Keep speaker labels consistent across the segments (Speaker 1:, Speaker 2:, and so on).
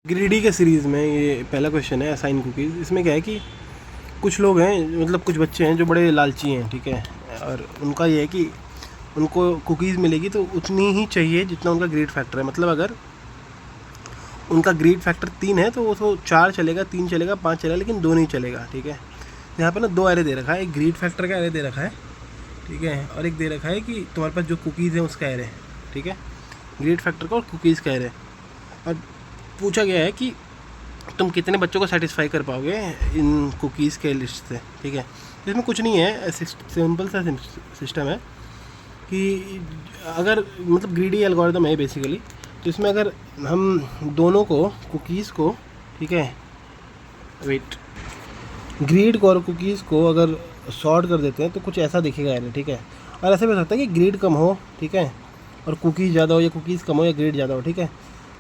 Speaker 1: Greedy के series में ये पहला क्वेश्चन है असाइन कुकीज़। इसमें क्या है कि कुछ लोग हैं, मतलब कुछ बच्चे हैं जो बड़े लालची हैं, ठीक है, और उनका ये है कि उनको कुकीज़ मिलेगी तो उतनी ही चाहिए जितना उनका ग्रीड फैक्टर है। मतलब अगर उनका ग्रीड फैक्टर 3 है तो वो तो 4 चलेगा, 3 चलेगा, 5 चलेगा, लेकिन 2 नहीं चलेगा, ठीक है। यहाँ पे ना 2 एरे दे रखा है, एक ग्रीड फैक्टर का एरे दे रखा है, ठीक है, और एक दे रखा है कि तुम्हारे पास जो कुकीज़ है उसका एरे, ठीक है, ग्रीड फैक्टर का और कुकीज़ का एरे। और पूछा गया है कि तुम कितने बच्चों को सेटिस्फाई कर पाओगे इन कुकीज़ के लिस्ट से, ठीक है। इसमें कुछ नहीं है, सिंपल सा सिस्टम है कि अगर मतलब ग्रीडी एल्गोरिथम है बेसिकली। तो इसमें अगर हम दोनों को कुकीज़ को, ठीक है, वेट, ग्रीड को और कुकीज़ को अगर सॉर्ट कर देते हैं तो कुछ ऐसा दिखेगा यार, ठीक है। और ऐसा भी हो सकता है कि ग्रीड कम हो, ठीक है, और कुकीज़ ज़्यादा हो, या कुकीज़ कम हो या ग्रीड ज़्यादा हो, ठीक है।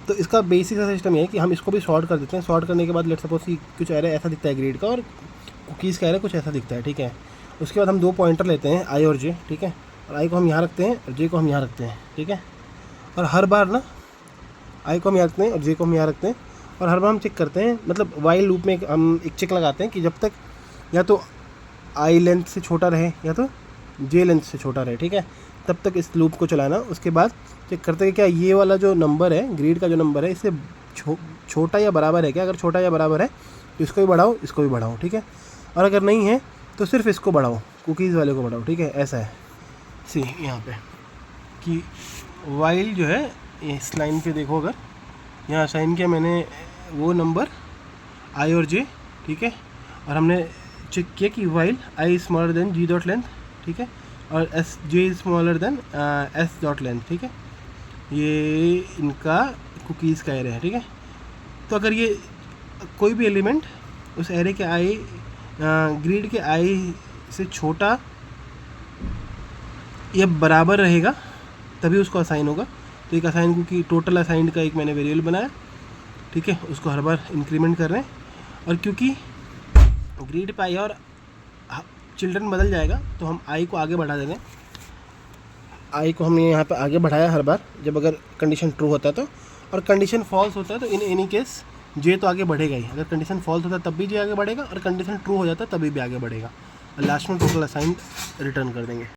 Speaker 1: तो इसका बेसिक सा सिस्टम ये है कि हम इसको भी सॉर्ट कर देते हैं। सॉर्ट करने के बाद लेट्स सपोज कि कुछ एरे ऐसा दिखता है ग्रीड का और कुकीज़ का एरे कुछ ऐसा दिखता है, ठीक है। उसके बाद हम 2 पॉइंटर लेते हैं, आई और जे, ठीक है, और आई को हम यहाँ रखते हैं और जे को हम यहाँ रखते हैं, ठीक है। और हर बार ना आई को हम यहाँ रखते हैं और जे को हम यहाँ रखते हैं, और हर बार हम चेक करते हैं, मतलब वाइल लूप में हम एक चेक लगाते हैं कि जब तक या तो आई लेंथ से छोटा रहे या तो जे लेंथ से छोटा रहे, ठीक है, तब तक इस लूप को चलाना। उसके बाद चेक करते हैं क्या ये वाला जो नंबर है, ग्रीड का जो नंबर है, इससे छोटा या बराबर है क्या। अगर छोटा या बराबर है तो इसको भी बढ़ाओ, इसको भी बढ़ाओ, ठीक है। और अगर नहीं है तो सिर्फ इसको बढ़ाओ, कुकीज़ वाले को बढ़ाओ, ठीक है। ऐसा है सी यहाँ पे कि वाइल जो है, इस लाइन पे देखो, अगर यहाँ साइन किया मैंने वो नंबर आई और जे, ठीक है, और हमने चेक किया कि while i smaller than g dot length, ठीक है, और s j smaller than s dot length, ठीक है। ये इनका कुकीज़ का एरे है, ठीक है। तो अगर ये कोई भी एलिमेंट उस एरे के आई, ग्रीड के आई से छोटा या बराबर रहेगा तभी उसको असाइन होगा। तो एक असाइन कुकी, टोटल असाइंड का एक मैंने वेरिएबल बनाया, ठीक है, उसको हर बार इंक्रीमेंट कर रहे हैं। और क्योंकि ग्रीड पे आई और चिल्ड्रन बदल जाएगा तो हम आई को आगे बढ़ा देंगे। आई को हमने यहाँ पे आगे बढ़ाया हर बार जब अगर कंडीशन ट्रू होता है तो, और कंडीशन फॉल्स होता है तो इन एनी केस जे तो आगे बढ़ेगा ही। अगर कंडीशन फॉल्स होता है तब भी जे आगे बढ़ेगा, और कंडीशन ट्रू हो जाता है तभी भी आगे बढ़ेगा, और लास्ट में टोटल असाइन रिटर्न कर देंगे।